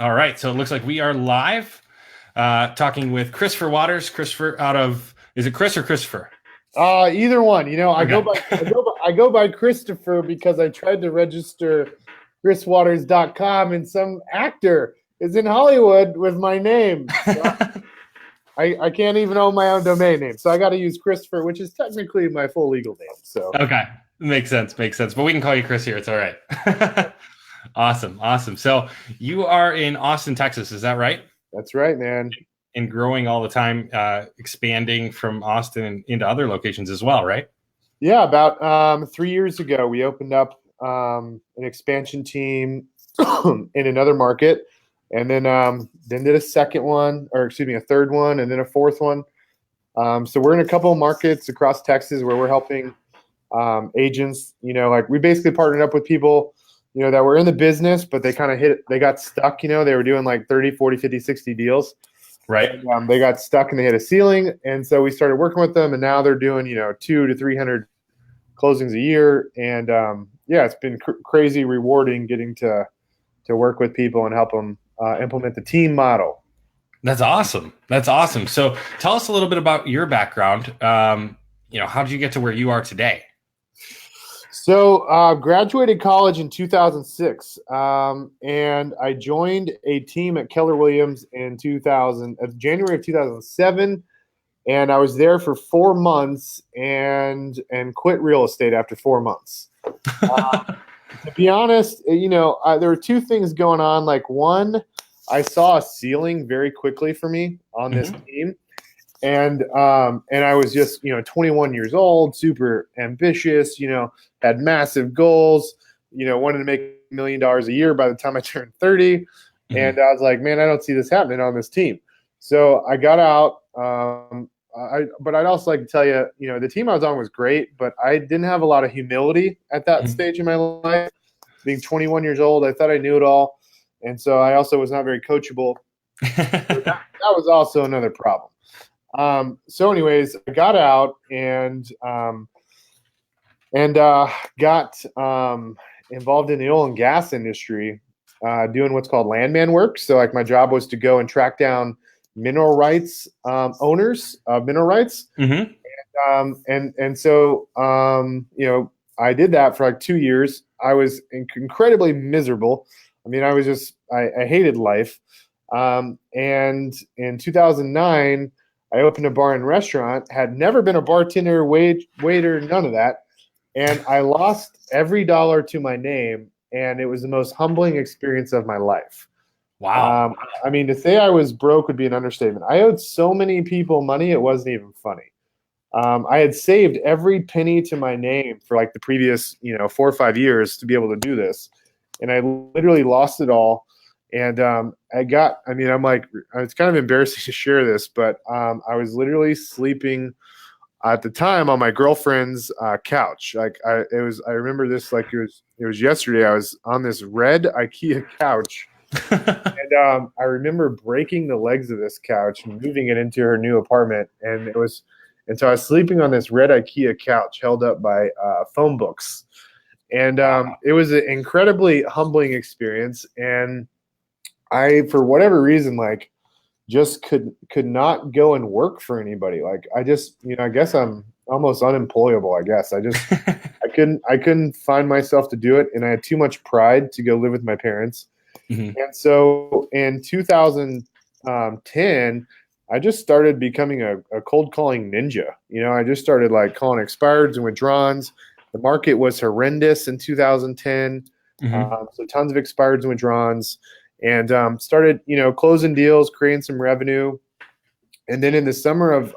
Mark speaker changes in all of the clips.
Speaker 1: All right, so it looks like we are live, talking with Christopher Waters. Christopher is it Chris or Christopher?
Speaker 2: Either one. I go
Speaker 1: Okay.
Speaker 2: by I go by Christopher because I tried to register chriswaters.com and some actor is in Hollywood with my name. So I can't even own my own domain name. So I got to use Christopher, which is technically my full legal name. So
Speaker 1: Okay, makes sense, makes sense. But we can call you Chris here. It's all right. Awesome, awesome. So you are in Austin, Texas, is that right?
Speaker 2: that's right, man.
Speaker 1: And growing all the time, expanding from Austin and into other locations as well, right?
Speaker 2: Yeah, about 3 years ago, we opened up an expansion team in another market, and then did a second one, or excuse me, a third one, and then a fourth one. So we're in a couple of markets across Texas where we're helping agents. Like we basically partnered up with people, that were in the business, but they got stuck. They were doing like 30, 40, 50, 60 deals.
Speaker 1: Right.
Speaker 2: And, they got stuck and they hit a ceiling. And so we started working with them, and now they're doing, 200 to 300 closings a year. And yeah, it's been crazy rewarding getting to work with people and help them implement the team model.
Speaker 1: That's awesome. That's awesome. So tell us a little bit about your background. How did you get to where you are today?
Speaker 2: So, graduated college in 2006, and I joined a team at Keller Williams in January of 2007, and I was there for 4 months and quit real estate after 4 months. To be honest, there were two things going on. Like one, I saw a ceiling very quickly for me on this
Speaker 1: Mhm.
Speaker 2: team, and I was just 21 years old, super ambitious, had massive goals, wanted to make $1 million a year by the time I turned 30, and
Speaker 1: Mhm.
Speaker 2: I was like, man, I don't see this happening on this team. So I got out. But I'd also like to tell you, the team I was on was great, but I didn't have a lot of humility at that
Speaker 1: Mhm.
Speaker 2: stage in my life. Being 21 years old, I thought I knew it all, and so I also was not very coachable. So that was also another problem. So, anyways, I got out and got involved in the oil and gas industry, doing what's called landman work. So, like, my job was to go and track down mineral rights owners of mineral rights,
Speaker 1: Mhm.
Speaker 2: and so I did that for like 2 years. I was incredibly miserable. I mean, I hated life. And in 2009, I opened a bar and restaurant. Had never been a bartender, waiter, none of that, and I lost every dollar to my name. And it was the most humbling experience of my life.
Speaker 1: Wow.
Speaker 2: Um, I mean, to say I was broke would be an understatement. I owed so many people money, it wasn't even funny. I had saved every penny to my name for like the previous, 4 or 5 years to be able to do this, and I literally lost it all. And I mean, I'm like, it's kind of embarrassing to share this, but I was literally sleeping at the time on my girlfriend's couch. I remember this like it was yesterday. I was on this red IKEA couch, and I remember breaking the legs of this couch and moving it into her new apartment. And so I was sleeping on this red IKEA couch held up by phone books. And
Speaker 1: Wow.
Speaker 2: it was an incredibly humbling experience. And I, for whatever reason, like just could not go and work for anybody. Like I just, I guess I'm almost unemployable. I guess I couldn't find myself to do it, and I had too much pride to go live with my parents.
Speaker 1: Mhm.
Speaker 2: And so in 2010, I just started becoming a cold calling ninja. I just started like calling expireds and withdrawals. The market was horrendous in 2010.
Speaker 1: Mhm.
Speaker 2: So tons of expireds and withdrawals, and started, closing deals, creating some revenue. And then in the summer of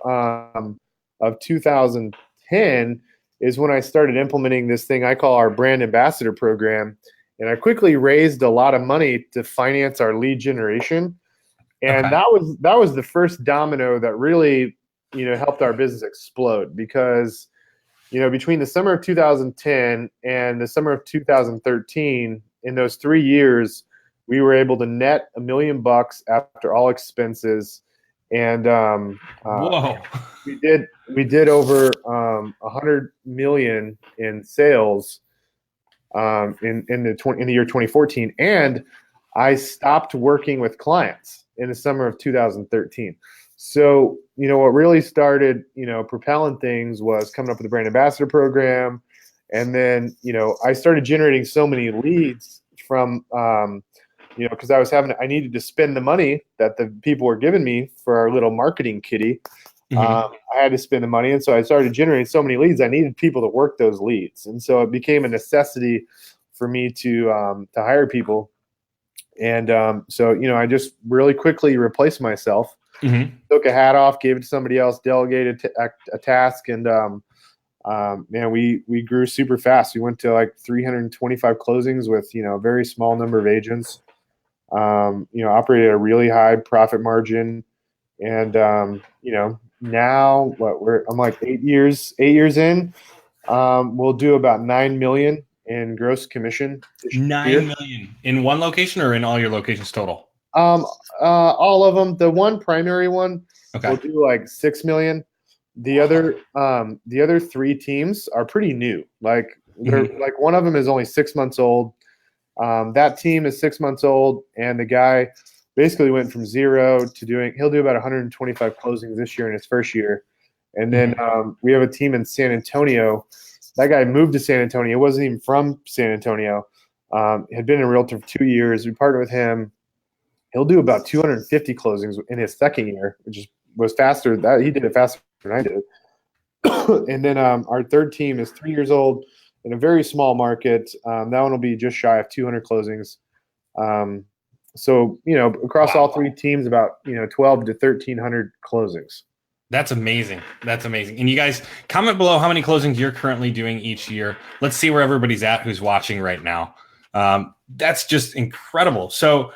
Speaker 2: 2010 is when I started implementing this thing I call our brand ambassador program. And I quickly raised a lot of money to finance our lead generation. And
Speaker 1: Okay.
Speaker 2: that was the first domino that really, helped our business explode because, between the summer of 2010 and the summer of 2013, in those 3 years, we were able to net $1 million after all expenses. And
Speaker 1: Whoa.
Speaker 2: we did over 100 million in sales in the year 2014. And I stopped working with clients in the summer of 2013. So, what really started, propelling things was coming up with the brand ambassador program. And then, I started generating so many leads from, because I needed to spend the money that the people were giving me for our little marketing kitty. I had to spend the money. And so I started generating so many leads. I needed people to work those leads. And so it became a necessity for me to hire people. And so, I just really quickly replaced myself, took a hat off, gave it to somebody else, delegated a task. And, man, we grew super fast. We went to like 325 closings with, a very small number of agents, operated at a really high profit margin. And, now I'm like 8 years in, we'll do about 9 million in gross commission.
Speaker 1: 9 million in one location or in all your locations total?
Speaker 2: All of them. The one primary one will do like 6 million. The other three teams are pretty new. Like they're like one of them is only 6 months old. That team is 6 months old, and the guy basically went from zero to he'll do about 125 closings this year in his first year. And then we have a team in San Antonio. That guy moved to San Antonio. Wasn't even from San Antonio. Had been a realtor for 2 years. We partnered with him. He'll do about 250 closings in his second year, which was faster. He did it faster than I did. And then our third team is 3 years old in a very small market. That one will be just shy of 200 closings. So, across all three teams, about, 12 to 1,300 closings.
Speaker 1: That's amazing. That's amazing. And you guys comment below how many closings you're currently doing each year. Let's see where everybody's at who's watching right now. That's just incredible. So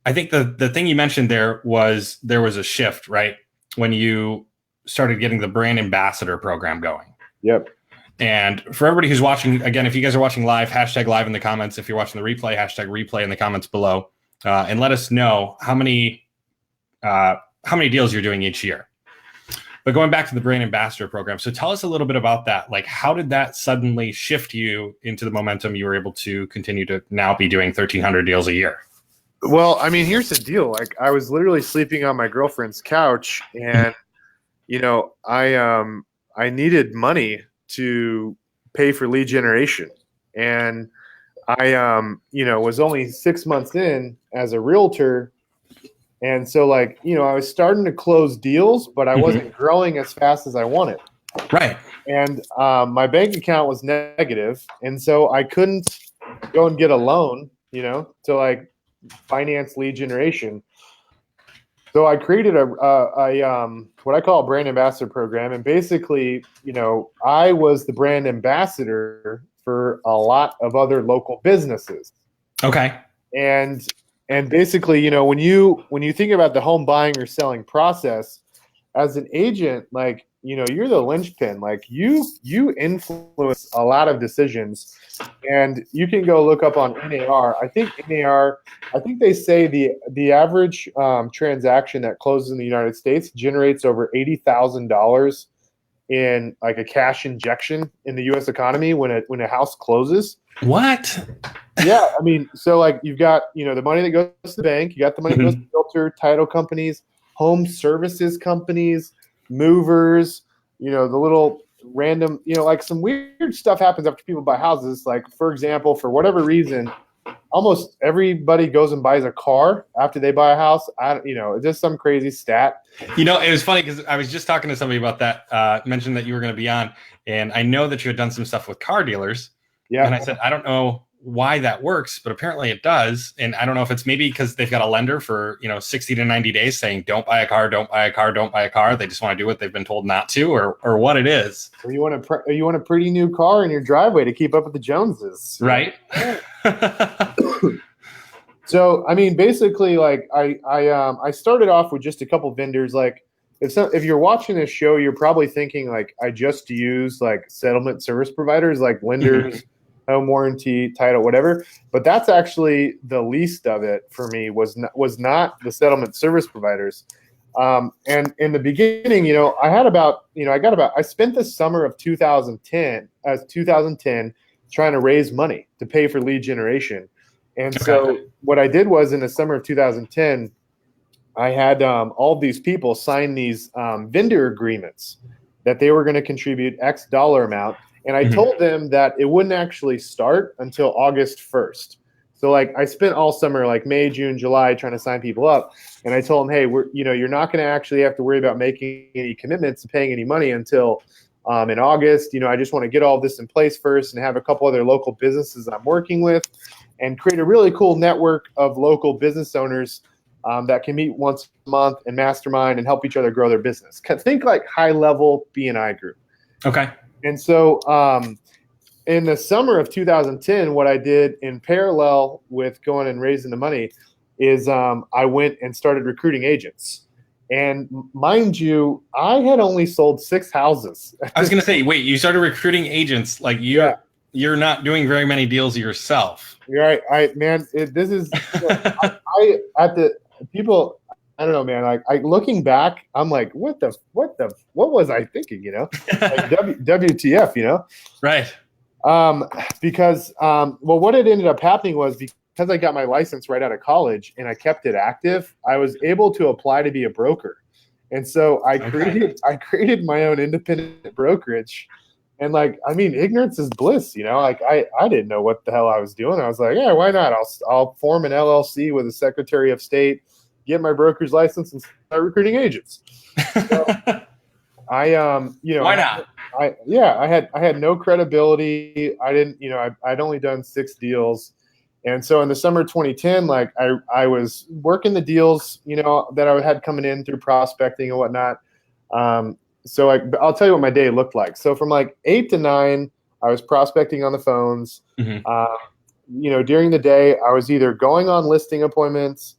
Speaker 1: I think the thing you mentioned there was a shift, right? When you started getting the brand ambassador program going.
Speaker 2: Yep.
Speaker 1: And for everybody who's watching, again, if you guys are watching live, hashtag live in the comments. If you're watching the replay, hashtag replay in the comments below. And let us know how many deals you're doing each year. But going back to the brand ambassador program, so tell us a little bit about that. Like, how did that suddenly shift you into the momentum you were able to continue to now be doing 1,300 deals a year?
Speaker 2: Well, I mean, here's the deal. Like, I was literally sleeping on my girlfriend's couch, and I needed money to pay for lead generation, and I was only 6 months in as a realtor. And so, I was starting to close deals, but I wasn't growing as fast as I wanted.
Speaker 1: Right.
Speaker 2: And my bank account was negative, and so I couldn't go and get a loan, to finance lead generation. So I created a what I call a brand ambassador program, and basically, I was the brand ambassador for a lot of other local businesses.
Speaker 1: Okay.
Speaker 2: And basically, when you think about the home buying or selling process, as an agent, you're the linchpin. You influence a lot of decisions, and you can go look up on NAR. I think they say the average transaction that closes in the United States generates over $80,000 in a cash injection in the U.S. economy when a house closes.
Speaker 1: What?
Speaker 2: Yeah, I mean, so you've got the money that goes to the bank, you got the money that goes to realtor, title companies, home services companies, movers, the little random, some weird stuff happens after people buy houses. For example, for whatever reason, almost everybody goes and buys a car after they buy a house. Just some crazy stat.
Speaker 1: It was funny because I was just talking to somebody about that, mentioned that you were going to be on, and I know that you had done some stuff with car dealers. Yeah. And I said, I don't know why that works, but apparently it does. And I don't know if it's maybe because they've got a lender for 60 to 90 days saying don't buy a car, don't buy a car, don't buy a car. They just want to do what they've been told not to, or what it is.
Speaker 2: Or you want a pretty new car in your driveway to keep up with the Joneses,
Speaker 1: right?
Speaker 2: So I mean, basically, I started off with just a couple vendors. If you're watching this show, you're probably thinking I just use settlement service providers like lenders. Home warranty, title, whatever. But that's actually the least of it for me was not the settlement service providers. And in the beginning, I spent the summer of 2010 trying to raise money to pay for lead generation. And
Speaker 1: Okay.
Speaker 2: so what I did was in the summer of 2010, I had all of these people sign these vendor agreements that they were going to contribute X dollar amount. And I told them that it wouldn't actually start until August 1st. So like I spent all summer, like May, June, July, trying to sign people up. And I told them, hey, you're not going to actually have to worry about making any commitments and paying any money until in August. I just want to get all this in place first and have a couple other local businesses I'm working with and create a really cool network of local business owners that can meet once a month and mastermind and help each other grow their business. Think like high level BNI group.
Speaker 1: Okay.
Speaker 2: And so in the summer of 2010, what I did in parallel with going and raising the money is I went and started recruiting agents. And mind you, I had only sold 6 houses.
Speaker 1: I was going to say, wait, you started recruiting agents. Like you're not doing very many deals yourself.
Speaker 2: You're right. This is, people, I don't know, man. Like looking back, I'm like, what was I thinking? Like WTF?
Speaker 1: Right.
Speaker 2: Because what had ended up happening was because I got my license right out of college and I kept it active, I was able to apply to be a broker, and so I created my own independent brokerage. And ignorance is bliss, Like I didn't know what the hell I was doing. I was like, yeah, why not? I'll form an LLC with the Secretary of State, get my broker's license, and start recruiting agents. So I
Speaker 1: why not?
Speaker 2: I had no credibility. I didn't, I'd only done 6 deals. And so in the summer of 2010, I was working the deals, that I had coming in through prospecting and whatnot. So I'll tell you what my day looked like. So from 8 to 9, I was prospecting on the phones. During the day, I was either going on listing appointments,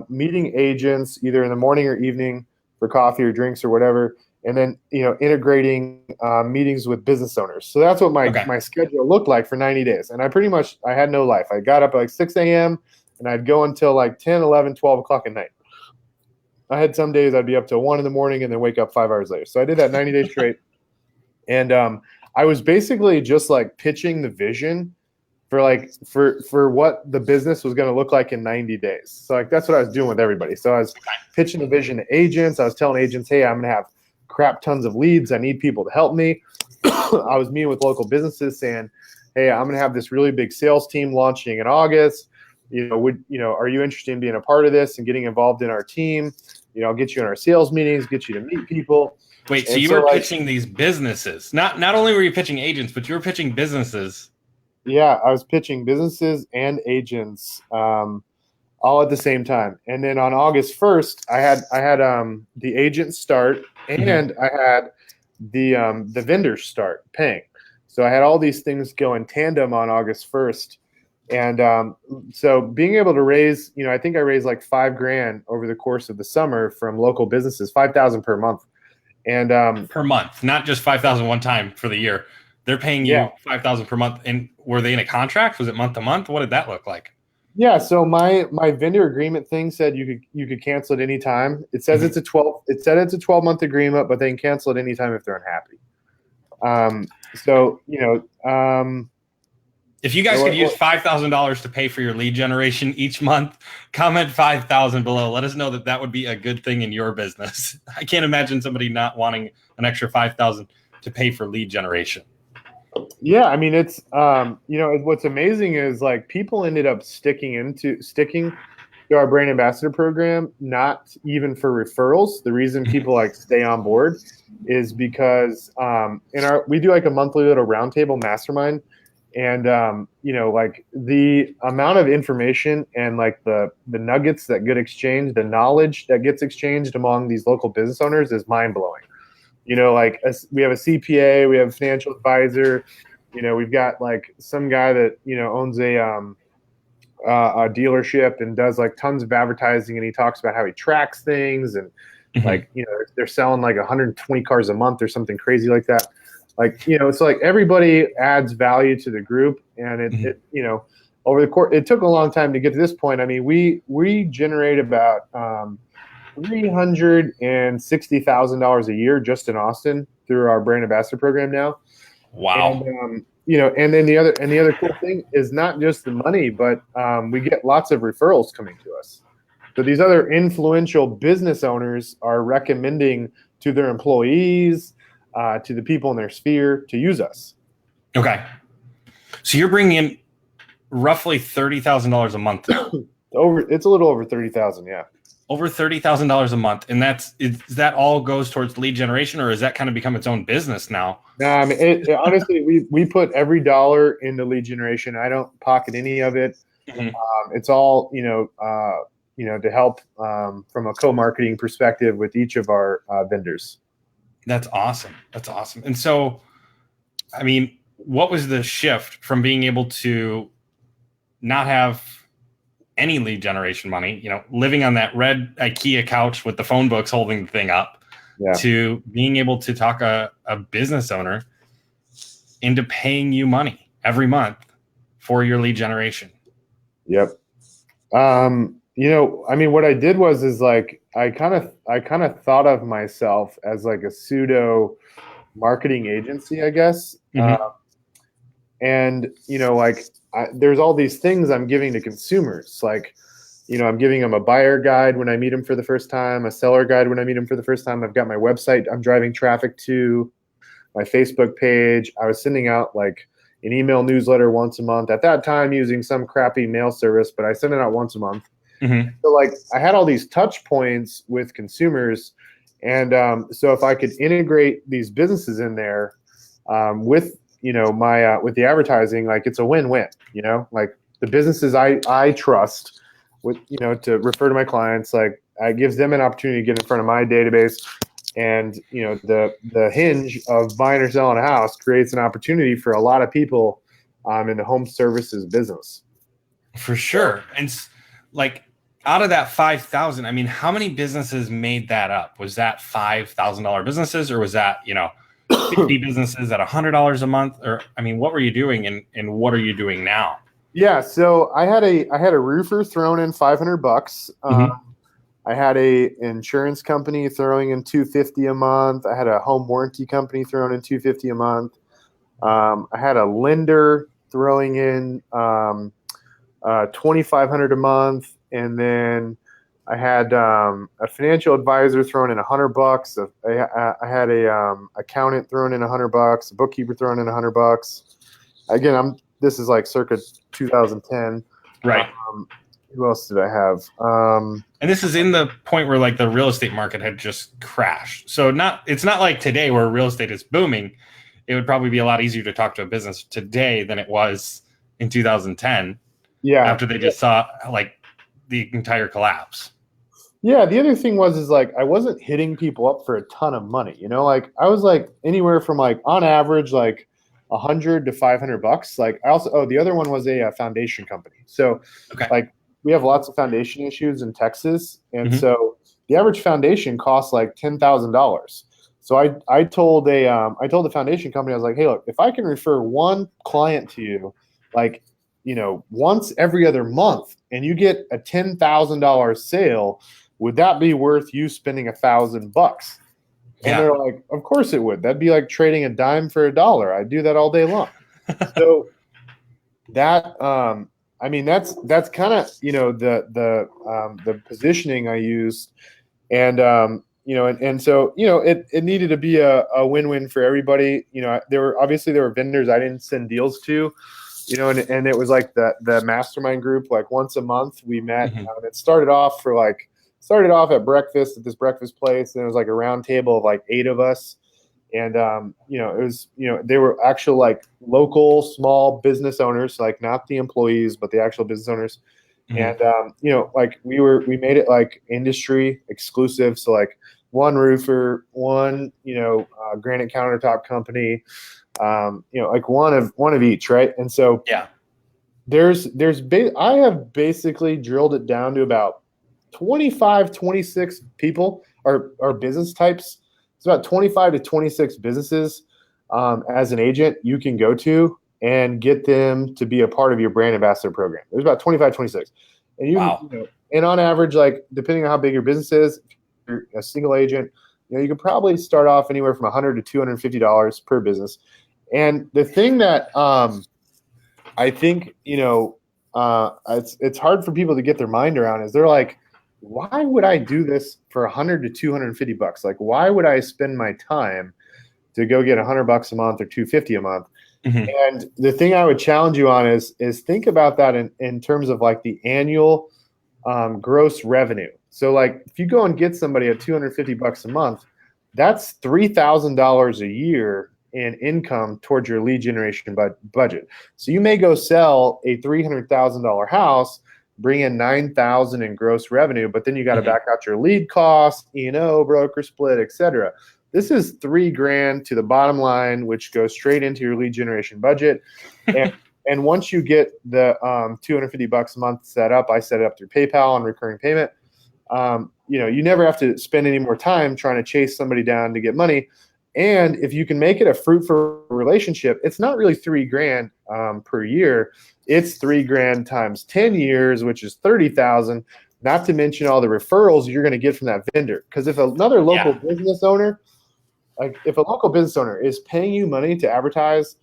Speaker 2: meeting agents either in the morning or evening for coffee or drinks or whatever, and then integrating meetings with business owners. So that's what my schedule looked like for 90 days. And I had no life. I got up at 6 a.m. and I'd go until 10, 11, 12 o'clock at night. I had some days I'd be up till 1 in the morning and then wake up 5 hours later. So I did that 90 days straight. And I was basically just pitching the vision for what the business was going to look like in 90 days. So that's what I was doing with everybody. So I was pitching the vision to agents. I was telling agents, hey, I'm going to have crap tons of leads. I need people to help me. I was meeting with local businesses saying, hey, I'm going to have this really big sales team launching in August. Are you interested in being a part of this and getting involved in our team? I'll get you in our sales meetings, get you to meet people.
Speaker 1: Wait, so you were pitching these businesses. Not only were you pitching agents, but you were pitching businesses.
Speaker 2: Yeah, I was pitching businesses and agents all at the same time. And then on August 1st, I had the agents start and I had the vendors start paying. So I had all these things go in tandem on August 1st. And so being able to raise, I think I raised $5,000 over the course of the summer from local businesses, $5,000 per month. And
Speaker 1: per month, not just $5,000 one time for the year. They're paying you $5,000 per month. And were they in a contract? Was it month to month? What did that look like?
Speaker 2: Yeah, so my vendor agreement thing said you could cancel at any time. It says it's a 12-month agreement, but they can cancel at any time if they're unhappy.
Speaker 1: If you guys could use $5,000 to pay for your lead generation each month, comment 5,000 below. Let us know that would be a good thing in your business. I can't imagine somebody not wanting an extra 5,000 to pay for lead generation.
Speaker 2: Yeah, I mean it's what's amazing is people ended up sticking to our brand ambassador program, not even for referrals. The reason people stay on board is because we do a monthly little roundtable mastermind. And the amount of information and the nuggets that get exchanged, the knowledge that gets exchanged among these local business owners is mind blowing. We have a CPA, we have a financial advisor, we've got some guy that owns a dealership and does tons of advertising, and he talks about how he tracks things and they're selling 120 cars a month or something crazy like that. It's everybody adds value to the group, and it over the course, it took a long time to get to this point. I mean, we generate about $360,000 a year just in Austin through our brand ambassador program now.
Speaker 1: Wow.
Speaker 2: And and then the other cool thing is not just the money, but we get lots of referrals coming to us. So these other influential business owners are recommending to their employees, to the people in their sphere, to use us.
Speaker 1: Okay. So you're bringing in roughly $30,000 a month.
Speaker 2: It's a little over 30,000, yeah.
Speaker 1: Over $30,000 a month, and is that all goes towards lead generation, or has that kind of become its own business now?
Speaker 2: No, I mean, honestly, we put every dollar into lead generation. I don't pocket any of it.
Speaker 1: Mhm.
Speaker 2: It's all to help from a co-marketing perspective with each of our vendors.
Speaker 1: That's awesome. That's awesome. And so, I mean, what was the shift from being able to not have any lead generation money, living on that red IKEA couch with the phone books holding the thing up, to being able to talk a business owner into paying you money every month for your lead generation?
Speaker 2: Yep. I mean, what I did is like, I kind of thought of myself as like a pseudo marketing agency, I guess.
Speaker 1: Mhm.
Speaker 2: And, there's all these things I'm giving to consumers. Like, I'm giving them a buyer guide when I meet them for the first time, a seller guide when I meet them for the first time. I've got my website I'm driving traffic to, my Facebook page. I was sending out like an email newsletter once a month. At that time, using some crappy mail service, but I sent it out once a month.
Speaker 1: Mm-hmm.
Speaker 2: So like I had all these touch points with consumers. And so if I could integrate these businesses in there with with the advertising, like it's a win-win, like the businesses I trust with, to refer to my clients, like it gives them an opportunity to get in front of my database. And, the hinge of buying or selling a house creates an opportunity for a lot of people in the home services business.
Speaker 1: For sure. And like out of that 5,000, I mean, how many businesses made that up? Was that $5,000 businesses, or was that, 50 businesses at $100 a month? Or, I mean, what were you doing and what are you doing now?
Speaker 2: Yeah. So I had a roofer throwing in $500.
Speaker 1: Mm-hmm.
Speaker 2: I had a insurance company throwing in $250 a month. I had a home warranty company throwing in $250 a month. I had a lender throwing in $2,500 a month, and then I had a financial advisor throwing in $100. I had a accountant throwing in $100, a bookkeeper throwing in $100. Again, this is like circa 2010.
Speaker 1: Right.
Speaker 2: Who else did I have?
Speaker 1: And this is in the point where like the real estate market had just crashed. So it's not like today where real estate is booming. It would probably be a lot easier to talk to a business today than it was in 2010.
Speaker 2: Yeah.
Speaker 1: After they just saw like the entire collapse.
Speaker 2: Yeah. The other thing is like, I wasn't hitting people up for a ton of money, like I was like anywhere from like on average, like $100 to $500. Like the other one was a foundation company. So like we have lots of foundation issues in Texas. And so the average foundation costs like $10,000. So I told the foundation company, I was like, hey, look, if I can refer one client to you, like, once every other month, and you get a $10,000 sale, would that be worth you spending $1,000? And they're like, of course it would. That'd be like trading a dime for a dollar. I do that all day long. So that, I mean, that's kind of, the positioning I used, and, and so, it needed to be a win-win for everybody. There were vendors I didn't send deals to, and it was like the mastermind group, like once a month we met. It started off at breakfast at this breakfast place, and it was like a round table of like 8 of us. And, it was, they were actual like local small business owners, like not the employees, but the actual business owners. And, like we made it like industry exclusive. So like one roofer, one, granite countertop company, like one of each. Right. And so I have basically drilled it down to about 25, 26 people or business types. It's about 25 to 26 businesses as an agent you can go to and get them to be a part of your brand ambassador program. There's about 25, 26. And and on average, like depending on how big your business is, if you're a single agent, you can probably start off anywhere from $100 to $250 per business. And the thing that I think, it's hard for people to get their mind around is they're like, why would I do this for 100 to 250 bucks? Like, why would I spend my time to go get 100 bucks a month or 250 a month?
Speaker 1: Mhm.
Speaker 2: And the thing I would challenge you on is think about that in terms of like the annual gross revenue. So like if you go and get somebody at 250 bucks a month, that's $3,000 a year in income towards your lead generation budget. So you may go sell a $300,000 house, bring in 9,000 in gross revenue, but then you got to back out your lead costs, E&O, broker split, etc. This is $3,000 to the bottom line, which goes straight into your lead generation budget. And once you get the 250 bucks a month set up, I set it up through PayPal on recurring payment. You never have to spend any more time trying to chase somebody down to get money. And if you can make it a fruitful relationship, it's not really $3,000 per year. It's $3,000 times 10 years, which is 30,000. Not to mention all the referrals you're going to get from that vendor. Because if another local business owner, like if a local business owner is paying you money to advertise,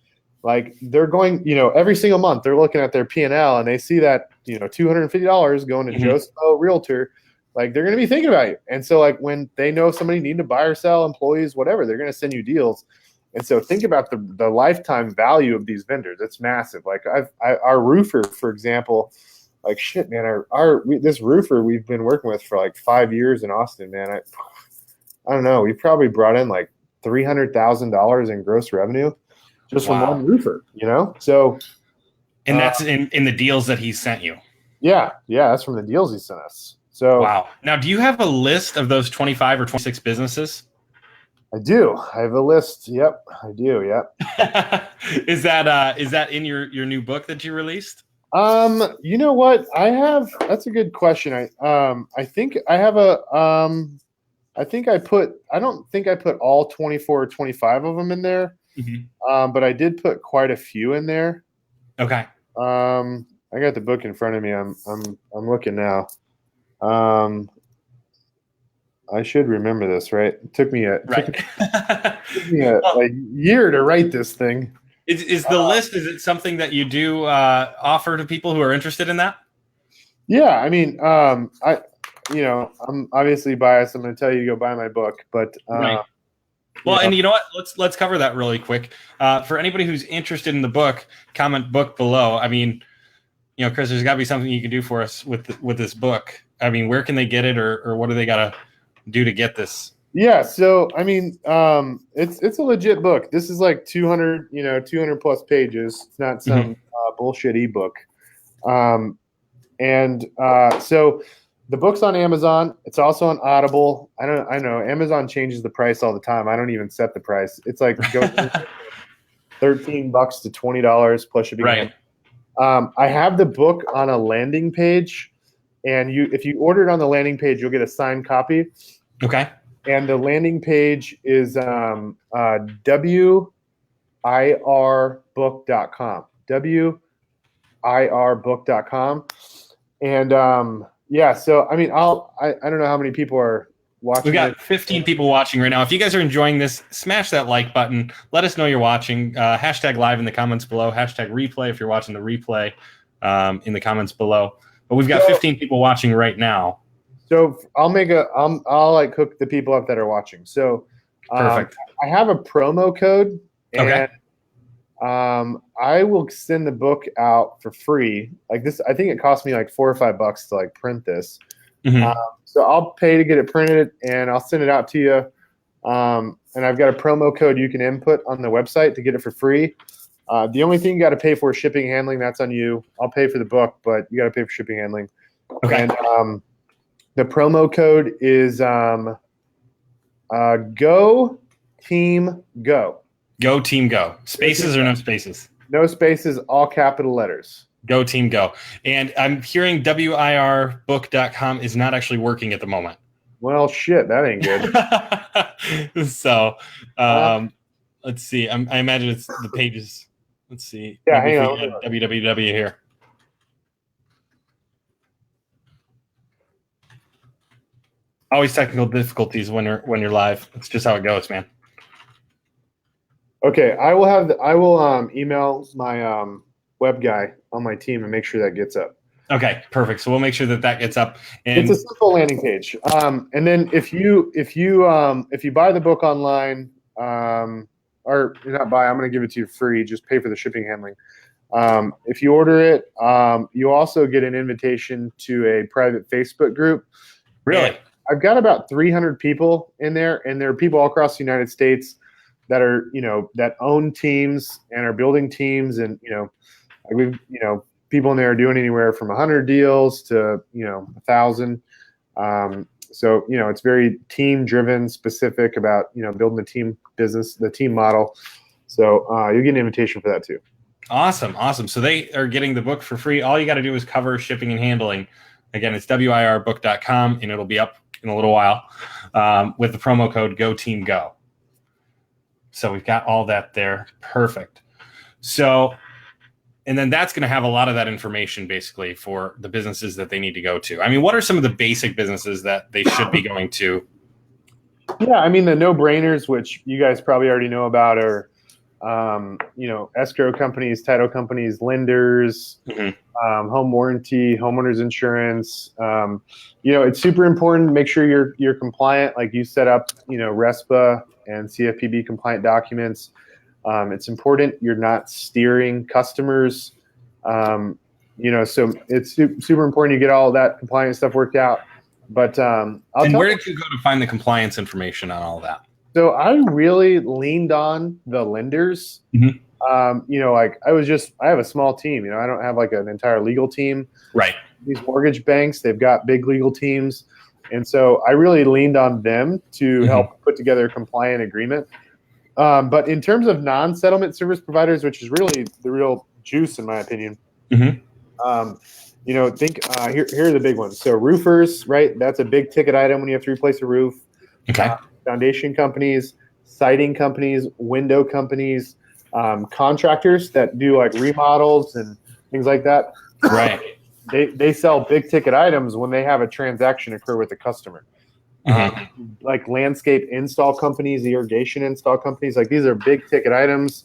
Speaker 2: like they're going, every single month they're looking at their P&L and they see that, $250 going to Joe Smo Realtor, like they're going to be thinking about you. And so like when they know somebody need to buy or sell, employees, whatever, they're going to send you deals. And so think about the lifetime value of these vendors. It's massive. Like our roofer, for example, like shit, man, this roofer we've been working with for like 5 years in Austin, man. I don't know. We probably brought in like $300,000 in gross revenue just from one roofer, So,
Speaker 1: and that's in the deals that he sent you.
Speaker 2: Yeah, that's from the deals he sent us. So,
Speaker 1: wow. Now, do you have a list of those 25 or 26 businesses?
Speaker 2: I do. I have a list. Yep, I do. Yep.
Speaker 1: Is that in your new book that you released?
Speaker 2: You know what? That's a good question. I think I have I don't think I put all 24 or 25 of them in there.
Speaker 1: Mm-hmm.
Speaker 2: But I did put quite a few in there.
Speaker 1: Okay.
Speaker 2: I got the book in front of me. I'm looking now. I should remember this, right? It took me a year to write this thing.
Speaker 1: Is the list? Is it something that you do offer to people who are interested in that?
Speaker 2: Yeah, I mean, I'm obviously biased. I'm going to tell you to go buy my book, but
Speaker 1: right. Well, and you know what? Let's cover that really quick. For anybody who's interested in the book, comment book below. I mean, Chris, there's got to be something you can do for us with this book. I mean, where can they get it, or what do they got to do to get this?
Speaker 2: Yeah, so I mean, it's a legit book. This is like 200 plus pages. It's not some bullshit ebook. So the book's on Amazon. It's also on Audible. I know Amazon changes the price all the time. I don't even set the price. It's like $13 to $20 plus shipping.
Speaker 1: Right.
Speaker 2: I have the book on a landing page, and if you order it on the landing page, you'll get a signed copy.
Speaker 1: Okay.
Speaker 2: And the landing page is WIRbook.com. WIRbook.com. And so I mean, I don't know how many people are watching.
Speaker 1: We got 15 people watching right now. If you guys are enjoying this, smash that like button. Let us know you're watching. Hashtag live in the comments below. Hashtag replay if you're watching the replay in the comments below. But we've got 15 people watching right now.
Speaker 2: So I'll like hook the people up that are watching. So
Speaker 1: perfect.
Speaker 2: I have a promo code, and I will send the book out for free. Like this, I think it cost me like $4 or $5 to like print this. So I'll pay to get it printed, and I'll send it out to you. And I've got a promo code you can input on the website to get it for free. The only thing you got to pay for is shipping and handling. That's on you. I'll pay for the book, but you got to pay for shipping and handling.
Speaker 1: Okay.
Speaker 2: And the promo code is Go Team Go.
Speaker 1: Go Team Go. Spaces or no spaces?
Speaker 2: No spaces, all capital letters.
Speaker 1: Go Team Go. And I'm hearing WIRbook.com is not actually working at the moment.
Speaker 2: Well, shit, that ain't
Speaker 1: good. So let's see. I imagine it's the pages. Let's see.
Speaker 2: Yeah, hang on.
Speaker 1: www here. Always technical difficulties when you're live. It's just how it goes, man.
Speaker 2: Okay, I will email my web guy on my team and make sure that gets up.
Speaker 1: Okay, perfect. So we'll make sure that that gets up.
Speaker 2: It's a
Speaker 1: And
Speaker 2: simple landing page. And then if you buy the book online, or you're not buy, I'm going to give it to you free. Just pay for the shipping handling. If you order it, you also get an invitation to a private Facebook group.
Speaker 1: really,
Speaker 2: And I've got about 300 people in there, and there are people all across the United States that are, that own teams and are building teams, and like people in there are doing anywhere from 100 deals to 1,000. So it's very team driven, specific about building the team business, the team model. So you get an invitation for that too.
Speaker 1: awesome. So they are getting the book for free. All you got to do is cover shipping and handling. Again, it's wirbook.com, and it'll be up in a little while with the promo code GoTeamGo. So we've got all that there. Perfect. So, and then that's going to have a lot of that information basically for the businesses that they need to go to. I mean, what are some of the basic businesses that they should be going to?
Speaker 2: Yeah, I mean, the no-brainers, which you guys probably already know about, are escrow companies, title companies, lenders, home warranty, homeowners insurance. It's super important to make sure you're compliant. Like you set up, RESPA and CFPB compliant documents. It's important you're not steering customers. So it's super important you get all of that compliance stuff worked out. But
Speaker 1: where did you go to find the compliance information on all that?
Speaker 2: So I really leaned on the lenders. Like I have a small team. I don't have like an entire legal team.
Speaker 1: Right.
Speaker 2: These mortgage banks, they've got big legal teams. And so I really leaned on them to help put together a compliant agreement. But in terms of non-settlement service providers, which is really the real juice, in my opinion, here are the big ones. So roofers, right? That's a big ticket item when you have to replace a roof.
Speaker 1: Okay.
Speaker 2: Foundation companies, siding companies, window companies, contractors that do like remodels and things like that.
Speaker 1: Right.
Speaker 2: They sell big ticket items when they have a transaction occur with the customer. Like landscape install companies, irrigation install companies, like these are big ticket items.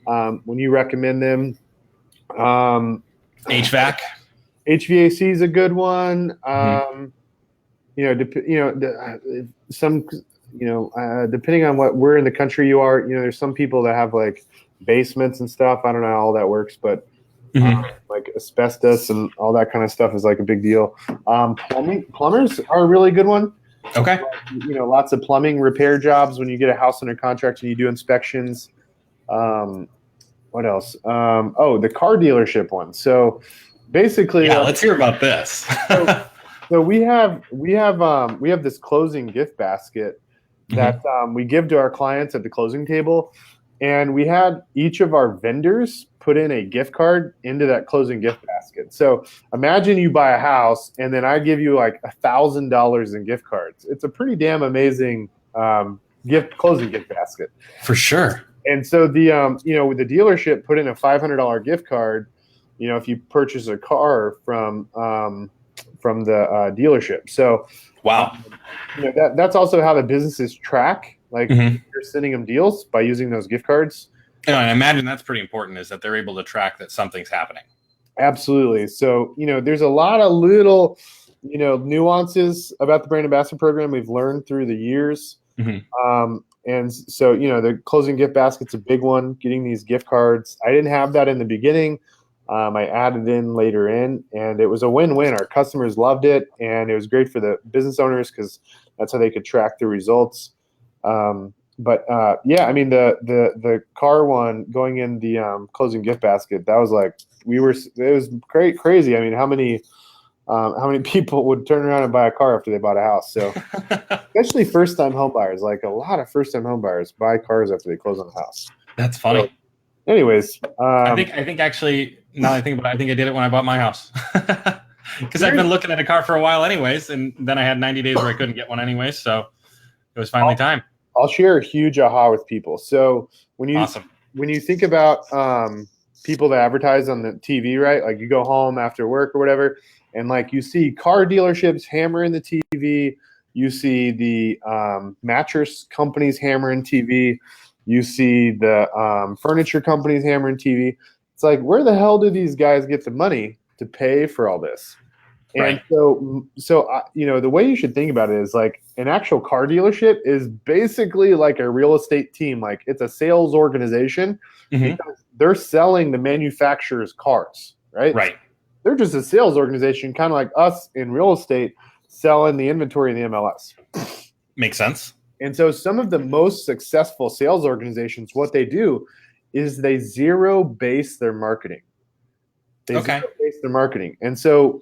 Speaker 2: When you recommend them,
Speaker 1: HVAC
Speaker 2: is a good one. Depending on where in the country you are, there's some people that have like basements and stuff. I don't know how all that works, but like asbestos and all that kind of stuff is like a big deal. Plumbers are a really good one.
Speaker 1: Okay.
Speaker 2: Lots of plumbing repair jobs when you get a house under contract and you do inspections. What else? The car dealership one. So basically,
Speaker 1: let's hear about this.
Speaker 2: So we have this closing gift basket that we give to our clients at the closing table, and we had each of our vendors put in a gift card into that closing gift basket. So imagine you buy a house, and then I give you like $1,000 in gift cards. It's a pretty damn amazing closing gift basket.
Speaker 1: For sure.
Speaker 2: And so with the dealership put in a $500 gift card, if you purchase a car from the dealership. So
Speaker 1: wow.
Speaker 2: That's also how the businesses track. Like you're sending them deals by using those gift cards.
Speaker 1: And I imagine that's pretty important, is that they're able to track that something's happening.
Speaker 2: Absolutely. So, there's a lot of little, nuances about the brand ambassador program we've learned through the years. And so, the closing gift basket's a big one, getting these gift cards. I didn't have that in the beginning. I added in later in, and it was a win-win. Our customers loved it, and it was great for the business owners because that's how they could track the results. The car one going in the closing gift basket, that was like it was crazy. I mean, how many people would turn around and buy a car after they bought a house? So especially first-time home buyers, like a lot of first-time home buyers buy cars after they close on the house.
Speaker 1: That's funny.
Speaker 2: So, anyways,
Speaker 1: I think actually, now that I think about it, I think I did it when I bought my house. Because I've been looking at a car for a while anyways, and then I had 90 days where I couldn't get one anyways, so it was finally time.
Speaker 2: I'll share a huge aha with people. So when you think about people that advertise on the TV, right? Like you go home after work or whatever, and like you see car dealerships hammering the TV, you see the mattress companies hammering TV. You see the furniture companies hammering TV. It's like, where the hell do these guys get the money to pay for all this? And
Speaker 1: Right.
Speaker 2: so the way you should think about it is like an actual car dealership is basically like a real estate team. Like it's a sales organization
Speaker 1: Hmm.
Speaker 2: because they're selling the manufacturer's cars, right?
Speaker 1: Right.
Speaker 2: They're just a sales organization, kind of like us in real estate, selling the inventory in the MLS.
Speaker 1: Makes sense.
Speaker 2: And so some of the most successful sales organizations, what they do is they zero base their marketing. They
Speaker 1: Okay.
Speaker 2: zero base their marketing. And so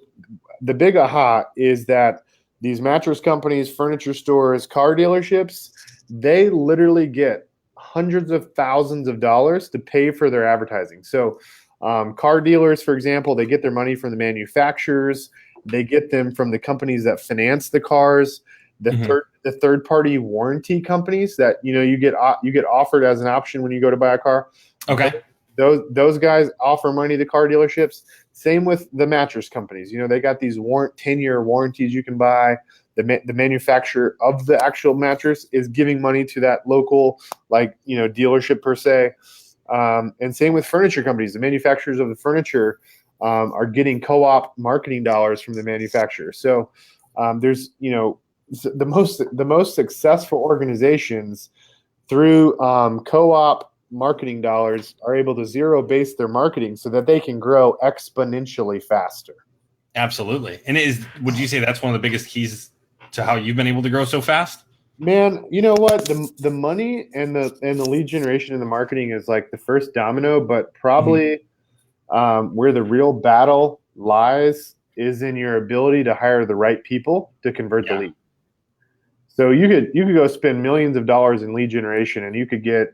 Speaker 2: the big aha is that these mattress companies, furniture stores, car dealerships, they literally get hundreds of thousands of dollars to pay for their advertising. So car dealers, for example, they get their money from the manufacturers. They get them from the companies that finance the cars. The
Speaker 1: Hmm.
Speaker 2: third party warranty companies that you get offered as an option when you go to buy a car.
Speaker 1: Okay.
Speaker 2: Those guys offer money to car dealerships. Same with the mattress companies. They got these 10-year warranties you can buy. The manufacturer of the actual mattress is giving money to that local dealership per se. And same with furniture companies. The manufacturers of the furniture are getting co-op marketing dollars from the manufacturer. So there's the most successful organizations through co-op marketing dollars are able to zero base their marketing so that they can grow exponentially faster.
Speaker 1: Absolutely. And would you say that's one of the biggest keys to how you've been able to grow so fast?
Speaker 2: Man, you know what? The money and the lead generation and the marketing is like the first domino, but probably where the real battle lies is in your ability to hire the right people to convert the
Speaker 1: Yeah.
Speaker 2: lead. So you could go spend millions of dollars in lead generation, and you could get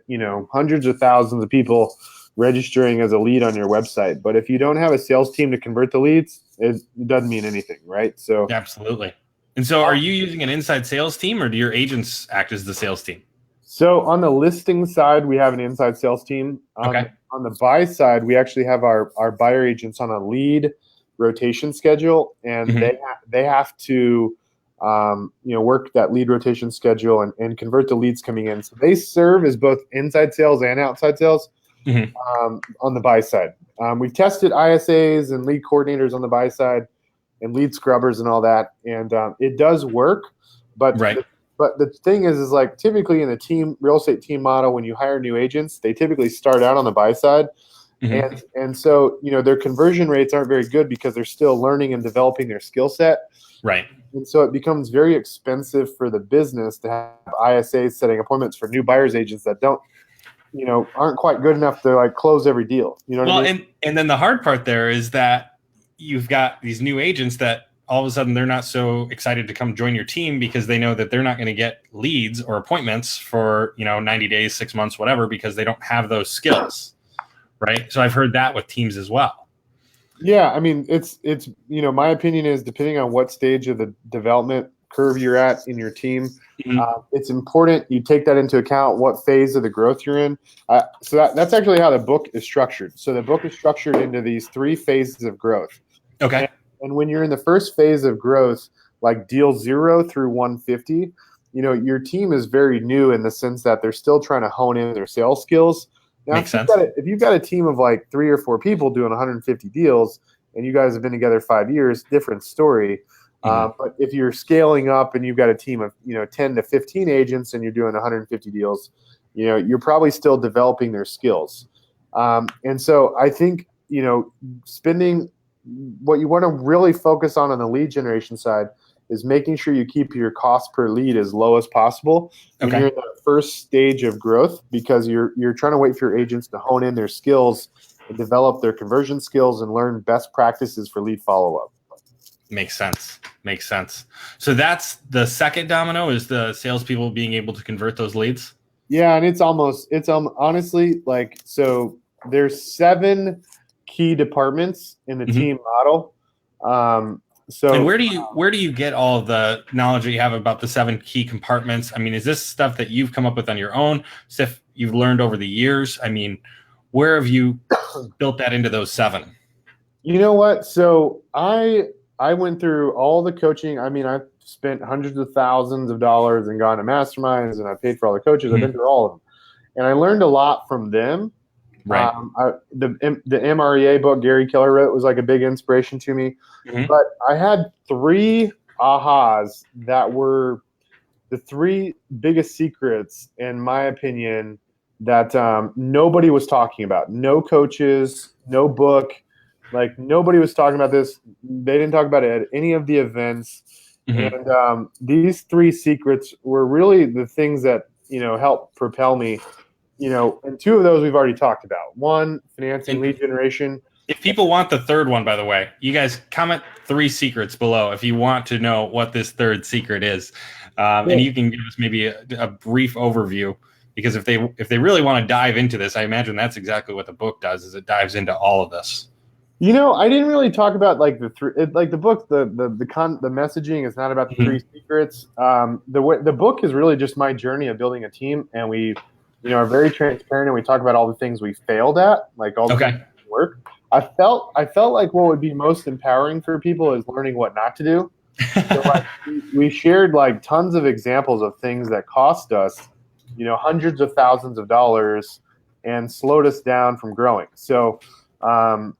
Speaker 2: hundreds of thousands of people registering as a lead on your website. But if you don't have a sales team to convert the leads, it doesn't mean anything, right? So
Speaker 1: Absolutely. And so are you using an inside sales team, or do your agents act as the sales team?
Speaker 2: so on the listing side, we have an inside sales team.
Speaker 1: Okay.
Speaker 2: On the buy side, we actually have our buyer agents on a lead rotation schedule, and
Speaker 1: Mhm.
Speaker 2: they have to work that lead rotation schedule and convert the leads coming in. So they serve as both inside sales and outside sales
Speaker 1: Mhm.
Speaker 2: on the buy side. We've tested ISAs and lead coordinators on the buy side and lead scrubbers and all that, and it does work. But
Speaker 1: Right.
Speaker 2: but the thing is like typically in the real estate team model, when you hire new agents, they typically start out on the buy side.
Speaker 1: Mhm.
Speaker 2: And so their conversion rates aren't very good because they're still learning and developing their skill set.
Speaker 1: Right.
Speaker 2: And so it becomes very expensive for the business to have ISAs setting appointments for new buyers agents that aren't quite good enough to like close every deal. You know what
Speaker 1: Well,
Speaker 2: I mean?
Speaker 1: and then the hard part there is that you've got these new agents that all of a sudden they're not so excited to come join your team because they know that they're not going to get leads or appointments for 90 days, 6 months, whatever, because they don't have those skills. Right. So I've heard that with teams as well.
Speaker 2: Yeah, I mean, it's my opinion is depending on what stage of the development curve you're at in your team,
Speaker 1: Mhm.
Speaker 2: it's important you take that into account, what phase of the growth you're in. So that's actually how the book is structured. So the book is structured into these 3 phases of growth.
Speaker 1: Okay.
Speaker 2: And when you're in the first phase of growth, like deal 0 through 150, your team is very new in the sense that they're still trying to hone in their sales skills. Now,
Speaker 1: Makes sense.
Speaker 2: if you've got a team of like 3 or 4 people doing 150 deals, and you guys have been together 5 years, different story.
Speaker 1: Mhm.
Speaker 2: But if you're scaling up and you've got a team of 10 to 15 agents and you're doing 150 deals, you're probably still developing their skills. And so I think spending what you want to really focus on the lead generation side is making sure you keep your cost per lead as low as possible when you're in the first stage of growth, because you're trying to wait for your agents to hone in their skills and develop their conversion skills and learn best practices for lead follow-up.
Speaker 1: Makes sense. Makes sense. So that's the second domino, is the salespeople being able to convert those leads.
Speaker 2: Yeah, and it's honestly like, so there's 7 key departments in the team model.
Speaker 1: And where do you get all of the knowledge that you have about the 7 key compartments? I mean, is this stuff that you've come up with on your own, stuff you've learned over the years? I mean, where have you built that into those 7?
Speaker 2: You know what? So I went through all the coaching. I mean, I've spent hundreds of thousands of dollars and gone to masterminds, and I paid for all the coaches. I've been through all of them. and I learned a lot from them.
Speaker 1: Right.
Speaker 2: The MREA book Gary Keller wrote was like a big inspiration to me.
Speaker 1: Mhm.
Speaker 2: But I had 3 ahas that were the 3 biggest secrets, in my opinion, that nobody was talking about. No coaches, no book, like nobody was talking about this. They didn't talk about it at any of the events.
Speaker 1: Mhm.
Speaker 2: And these 3 secrets were really the things that helped propel me. And 2 of those we've already talked about. One, financing,
Speaker 1: And
Speaker 2: lead generation.
Speaker 1: if people want the third one, by the way, you guys comment 3 secrets below if you want to know what this third secret is, and you can give us maybe a brief overview. Because if they really want to dive into this, I imagine that's exactly what the book does. Is it dives into all of this.
Speaker 2: I didn't really talk about like the 3, like the book, the messaging is not about the 3 secrets. The book is really just my journey of building a team, and we, are very transparent, and we talk about all the things we failed at, like all the things that didn't work. I felt like what would be most empowering for people is learning what not to do. So like we shared like tons of examples of things that cost us, hundreds of thousands of dollars and slowed us down from growing. So, the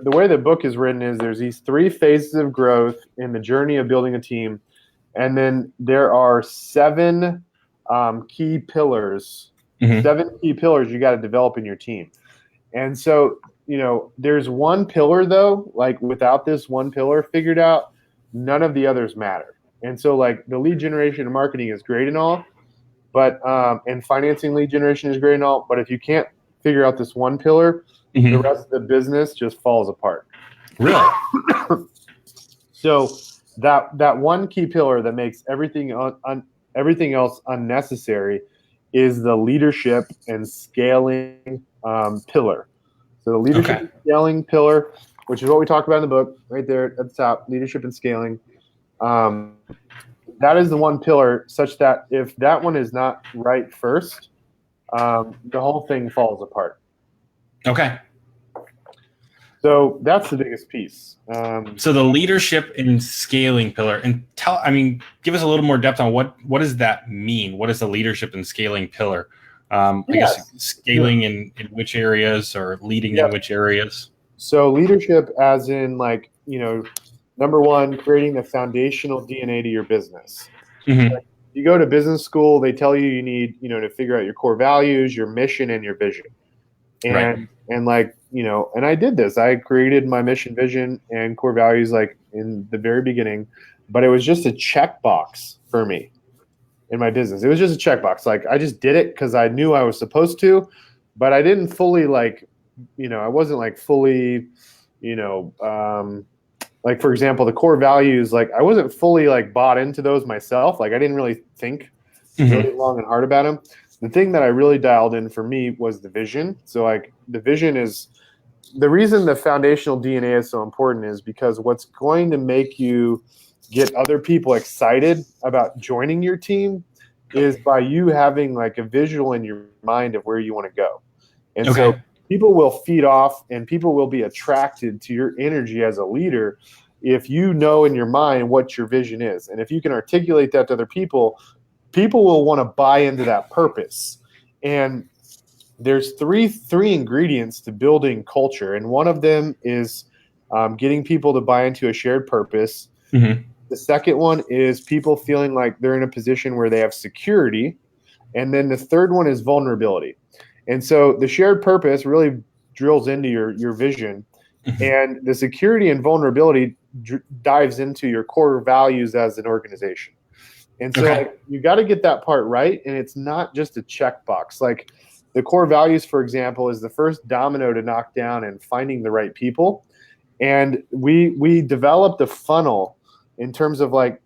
Speaker 2: way the book is written is there's these 3 phases of growth in the journey of building a team. And then there are 7 key pillars, 7 key pillars you got to develop in your team. And so, there's one pillar though, like without this one pillar figured out, none of the others matter. And so like the lead generation and marketing is great and all, but and financing lead generation is great and all, but if you can't figure out this one pillar, the rest of the business just falls apart.
Speaker 1: Really?
Speaker 2: So that one key pillar that makes everything else unnecessary is the leadership and scaling pillar. So the leadership and scaling pillar, which is what we talk about in the book, right there at the top, leadership and scaling. That is the one pillar, such that if that one is not right first, the whole thing falls apart.
Speaker 1: Okay.
Speaker 2: So that's the biggest piece.
Speaker 1: So the leadership and scaling pillar, and give us a little more depth on what does that mean? What is the leadership and scaling pillar? I guess scaling in which areas, or leading in which areas?
Speaker 2: So leadership as in like, number one, creating the foundational DNA to your business. Like, you go to business school, they tell you need, to figure out your core values, your mission, and your vision. And like, and I did this. I created my mission, vision, and core values like in the very beginning, but it was just a checkbox for me in my business. It was just a checkbox. Like I just did it because I knew I was supposed to, but I didn't fully like, I wasn't like fully, like for example, the core values, like I wasn't fully like bought into those myself. Like I didn't really think really long and hard about them. The thing that I really dialed in for me was the vision. So like the vision is the reason the foundational DNA is so important is because what's going to make you get other people excited about joining your team is by you having like a visual in your mind of where you want to go. And so people will feed off and people will be attracted to your energy as a leader if you know in your mind what your vision is. And if you can articulate that to other people, people will want to buy into that purpose. And there's three ingredients to building culture. And one of them is getting people to buy into a shared purpose. The second one is people feeling like they're in a position where they have security. And then the third one is vulnerability. And so the shared purpose really drills into your vision. And the security and vulnerability dives into your core values as an organization. And so like, you got to get that part right. And it's not just a checkbox. Like the core values, for example, is the first domino to knock down and finding the right people. And we developed a funnel in terms of like,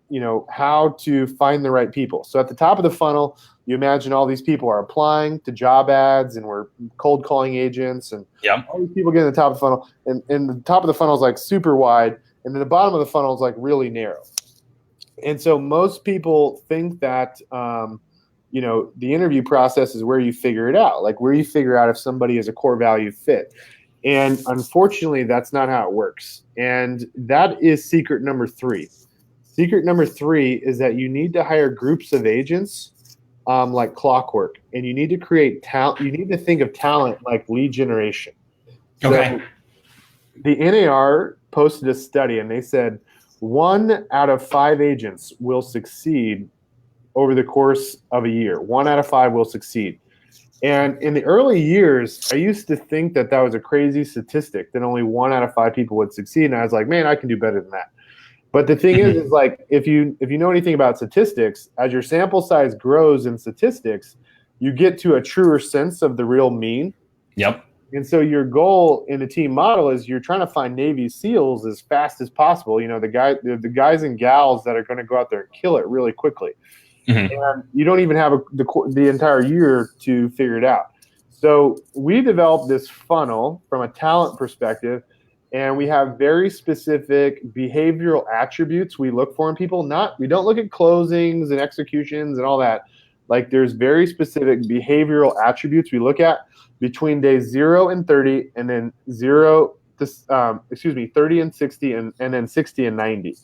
Speaker 2: how to find the right people. So at the top of the funnel, you imagine all these people are applying to job ads and we're cold calling agents and all these people get to the top of the funnel. And the top of the funnel is like super wide. And then the bottom of the funnel is like really narrow. And so most people think that, the interview process is where you figure it out, like where you figure out if somebody is a core value fit. And unfortunately, that's not how it works. And that is secret number 3. Secret number 3 is that you need to hire groups of agents like clockwork, and you need to create talent. You need to think of talent like lead generation. So
Speaker 1: Okay.
Speaker 2: the NAR posted a study, and they said 1 out of 5 agents will succeed over the course of a year. 1 out of 5 will succeed. And in the early years, I used to think that that was a crazy statistic, that only 1 out of 5 people would succeed. And I was like, man, I can do better than that. But the thing is like if you know anything about statistics, as your sample size grows in statistics, you get to a truer sense of the real mean.
Speaker 1: Yep.
Speaker 2: And so your goal in the team model is you're trying to find Navy SEALs as fast as possible. You know, the guys and gals that are going to go out there and kill it really quickly. And you don't even have the entire year to figure it out. So we developed this funnel from a talent perspective, and we have very specific behavioral attributes we look for in people. We don't look at closings and executions and all that. Like there's very specific behavioral attributes we look at between days 0 and 30, and then 30 and 60, and then 60 and 90.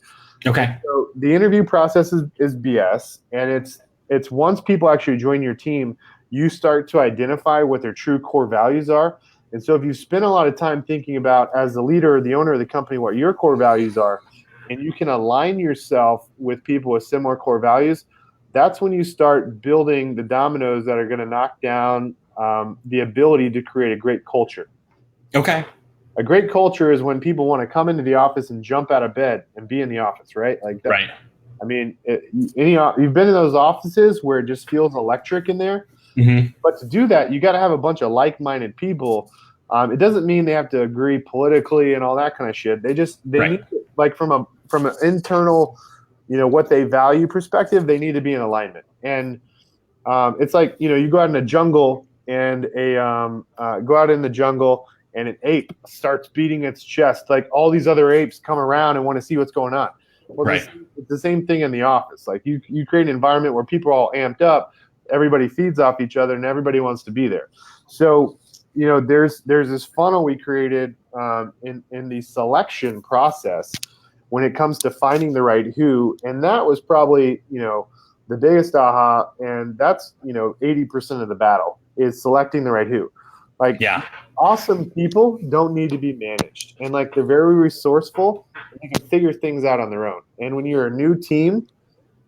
Speaker 1: Okay.
Speaker 2: So the interview process is BS, and it's once people actually join your team, you start to identify what their true core values are. And so if you spend a lot of time thinking about, as the leader or the owner of the company, what your core values are, and you can align yourself with people with similar core values, that's when you start building the dominoes that are going to knock down the ability to create a great culture.
Speaker 1: Okay.
Speaker 2: A great culture is when people want to come into the office and jump out of bed and be in the office, right? Like that.
Speaker 1: Right.
Speaker 2: I mean, you've been in those offices where it just feels electric in there. But to do that, you got to have a bunch of like-minded people. It doesn't mean they have to agree politically and all that kind of shit. They need to, like from an internal, what they value perspective, they need to be in alignment. And it's like, you go out in the jungle and and an ape starts beating its chest. Like all these other apes come around and want to see what's going on. Well, it's the same thing in the office. Like you create an environment where people are all amped up, everybody feeds off each other, and everybody wants to be there. So, there's this funnel we created in the selection process when it comes to finding the right who, and that was probably, the biggest aha, and that's 80% of the battle is selecting the right who. Like, awesome people don't need to be managed, and like they're very resourceful, and they can figure things out on their own. And when you're a new team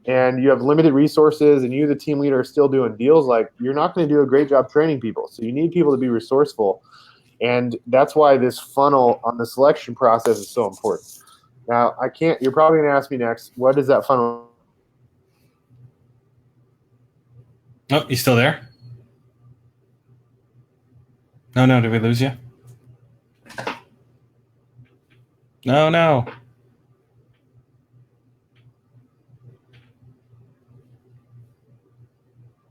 Speaker 2: and you have limited resources, and you, the team leader, are still doing deals, like you're not going to do a great job training people. So you need people to be resourceful, and that's why this funnel on the selection process is so important. Now, you're probably going to ask me next, what is that funnel?
Speaker 1: Oh, you still there? No, did we lose you? No.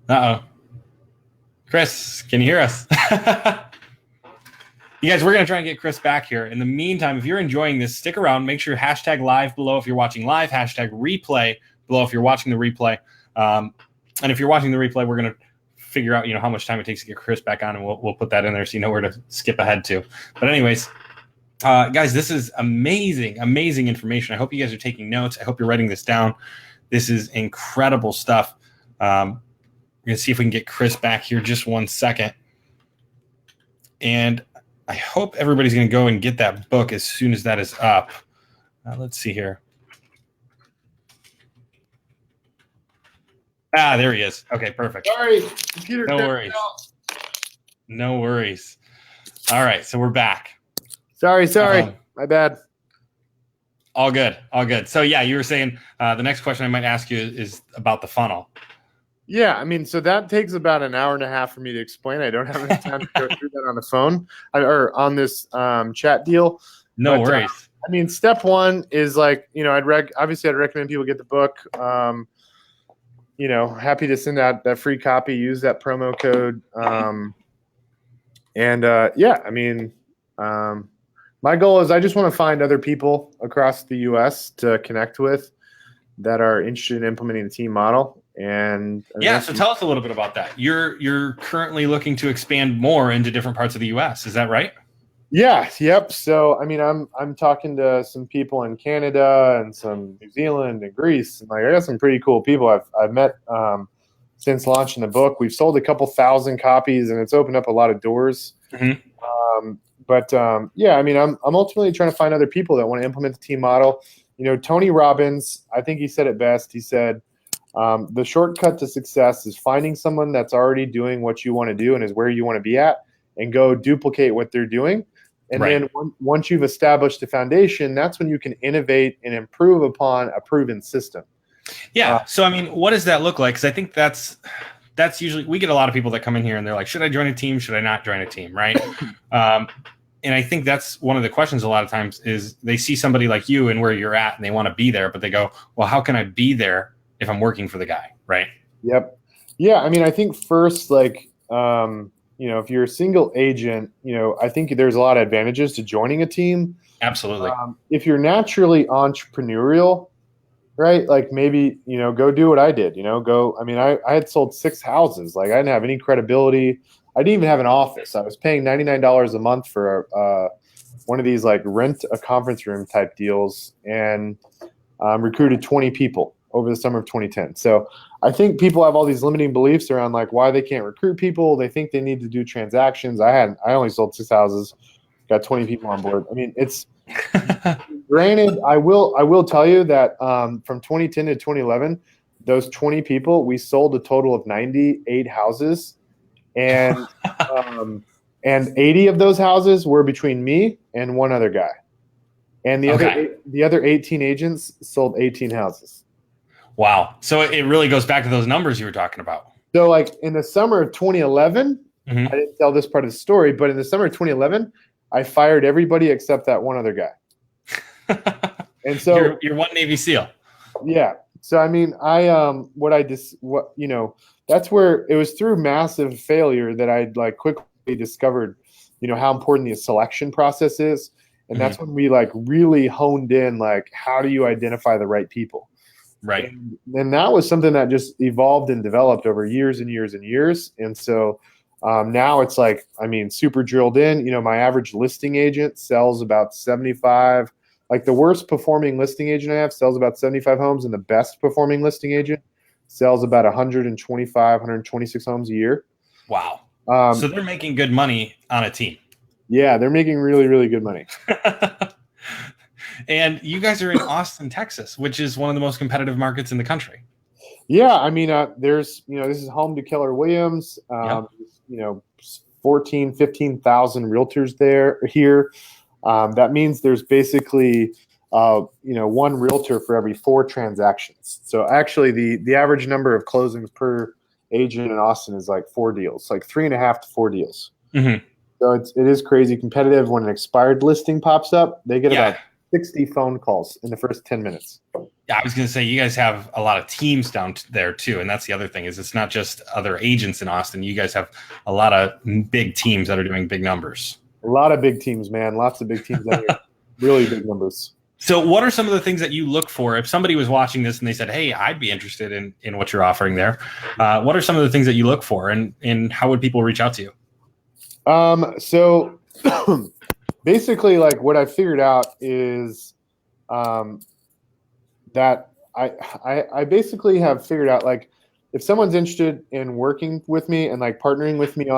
Speaker 1: Uh-oh. Chris, can you hear us? You guys, we're going to try and get Chris back here. In the meantime, if you're enjoying this, stick around. Make sure #live below if you're watching live, #replay below if you're watching the replay. And if you're watching the replay, we're going to figure out, how much time it takes to get Chris back on, and we'll put that in there so you know where to skip ahead to. But anyways, guys, this is amazing information. I hope you guys are taking notes. I hope you're writing this down. This is incredible stuff. We're going to see if we can get Chris back here just 1 second. And I hope everybody's going to go and get that book as soon as that is up. Let's see here. There he is. Okay, perfect.
Speaker 2: Sorry, computer.
Speaker 1: No worries. All right, so we're back.
Speaker 2: Sorry. My bad.
Speaker 1: All good. So yeah, you were saying the next question I might ask you is about the funnel.
Speaker 2: Yeah, I mean, so that takes about an hour and a half for me to explain. I don't have enough time to go through that on the phone or on this chat deal.
Speaker 1: No worries.
Speaker 2: I mean, step one is like, I'd recommend people get the book. Happy to send out that free copy. Use that promo code. My goal is I just want to find other people across the U.S. to connect with that are interested in implementing the team model. And
Speaker 1: so tell us a little bit about that. You're currently looking to expand more into different parts of the U.S. Is that right?
Speaker 2: Yeah. Yep. So I mean, I'm talking to some people in Canada and some New Zealand and Greece, and like I got some pretty cool people. I've met since launching the book. We've sold a couple thousand copies, and it's opened up a lot of doors.
Speaker 1: Mhm.
Speaker 2: Yeah, I mean, I'm ultimately trying to find other people that want to implement the team model. Tony Robbins, I think he said it best. He said, the shortcut to success is finding someone that's already doing what you want to do and is where you want to be at, and go duplicate what they're doing. And
Speaker 1: Right.
Speaker 2: then once you've established a foundation, that's when you can innovate and improve upon a proven system.
Speaker 1: Yeah. So, I mean, what does that look like? Because I think that's usually, we get a lot of people that come in here and they're like, should I join a team? Should I not join a team? Right. And I think that's one of the questions a lot of times is they see somebody like you and where you're at and they want to be there, but they go, well, how can I be there if I'm working for the guy? Right.
Speaker 2: Yep. Yeah. I mean, I think first, like, if you're a single agent, I think there's a lot of advantages to joining a team.
Speaker 1: Absolutely.
Speaker 2: If you're naturally entrepreneurial, right? Like maybe, go do what I did, I had sold 6 houses. Like I didn't have any credibility. I didn't even have an office. I was paying $99 a month for one of these like rent a conference room type deals, and recruited 20 people over the summer of 2010. So I think people have all these limiting beliefs around like why they can't recruit people. They think they need to do transactions. I only sold 6 houses, got 20 people on board. I mean, it's granted, I will tell you that from 2010 to 2011, those 20 people, we sold a total of 98 houses, and 80 of those houses were between me and one other guy, and the other 18 agents sold 18 houses.
Speaker 1: Wow. So it really goes back to those numbers you were talking about.
Speaker 2: So like in the summer of 2011,
Speaker 1: Mhm.
Speaker 2: I didn't tell this part of the story, but in the summer of 2011, I fired everybody except that one other guy. And so
Speaker 1: you're one Navy SEAL.
Speaker 2: Yeah. So I mean, that's where it was through massive failure that I like quickly discovered, how important the selection process is, and that's when we like really honed in like how do you identify the right people.
Speaker 1: Right.
Speaker 2: And that was something that just evolved and developed over years and years and years. And so now it's like, I mean, super drilled in. My average listing agent sells about 75. Like the worst performing listing agent I have sells about 75 homes, and the best performing listing agent sells about 125, 126 homes a year.
Speaker 1: Wow. So they're making good money on a team.
Speaker 2: Yeah, they're making really, really good money.
Speaker 1: And you guys are in Austin, Texas, which is one of the most competitive markets in the country.
Speaker 2: Yeah, I mean, there's, this is home to Keller Williams.
Speaker 1: Yep.
Speaker 2: 14, 15,000 realtors here. That means there's basically, one realtor for every 4 transactions. So actually, the average number of closings per agent in Austin is like 4 deals, like 3.5 to 4 deals.
Speaker 1: Mm-hmm.
Speaker 2: So it is crazy competitive. When an expired listing pops up, they get about 60 phone calls in the first 10 minutes.
Speaker 1: Yeah, I was going to say you guys have a lot of teams down there too, and that's the other thing is it's not just other agents in Austin. You guys have a lot of big teams that are doing big numbers.
Speaker 2: A lot of big teams, man. Lots of big teams out here. Really big numbers.
Speaker 1: So what are some of the things that you look for if somebody was watching this and they said, hey, I'd be interested in what you're offering there? What are some of the things that you look for, and how would people reach out to you?
Speaker 2: So basically, like what I figured out is that I basically have figured out like if someone's interested in working with me and like partnering with me